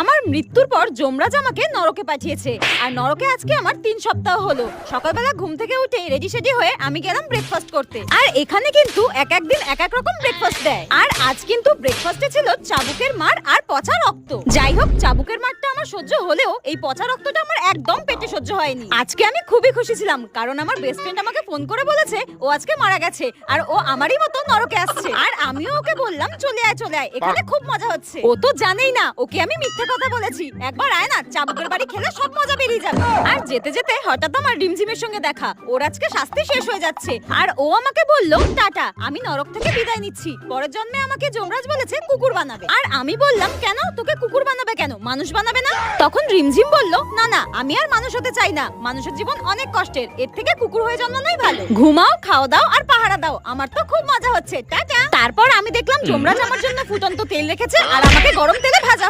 আমার মৃত্যুর পর যমরাজ আমাকে নরকে পাঠিয়েছে, আর নরকে আজকে আমার 3 সপ্তাহ হলো। সকালবেলা ঘুম থেকে উঠে রেডি সেডি হয়ে আমি গেলাম ব্রেকফাস্ট করতে। আর এখানে কিন্তু এক এক দিন এক এক রকম ব্রেকফাস্ট দেয়। আর আজ কিন্তু ব্রেকফাস্টে ছিল চাবুকের মার আর পচা রক্ত। যাই হোক, চাবুকের মারটা আমার সহ্য হলেও এই পচা রক্তটা আমার একদম পেটে সহ্য হয়নি। আজকে আমি খুবই খুশি ছিলাম, কারণ আমার বেস্ট ফ্রেন্ড আমাকে ফোন করে বলেছে ও আজকে মারা গেছে, আর ও আমারই মতো নরকে আসছে। আর আমিও ওকে বললাম চলে আয় চলে আয়, এখানে খুব মজা হচ্ছে। ও তো জানেই না ওকে আমি মিথ্যে কথা বলেছি। একবার আয় না, চাবুকের বাড়ি খেলে সব মজা বেরিয়ে যাবে। আর যেতে যেতে হঠাৎ আমার রিমঝিমের সঙ্গে দেখা। ওর আজকে শাস্তি শেষ হয়ে যাচ্ছে, আর ও আমাকে বলল টাটা, আমি নরক থেকে বিদায় নিচ্ছি। পরের জন্মে আমাকে যমরাজ বলেছে কুকুর বানাবে। আর আমি বললাম কেন, তোকে কুকুর বানাবে কেন, মানুষ বানাবে না? তখন রিমঝিম বলল না না, আমি আর মানুষ হতে চাই না। মানুষের জীবন অনেক কষ্টের, এর থেকে কুকুর হয়ে জন্মানোই ভালো। ঘুমাও, খাওয়া দাও আর পাহারা দাও, আমার তো খুব মজা হচ্ছে, টাটা। তারপর আমি দেখলাম যমরাজ আমার জন্য ফুটন্ত তেল রেখেছে আর আমাকে গরম তেলে ভাজা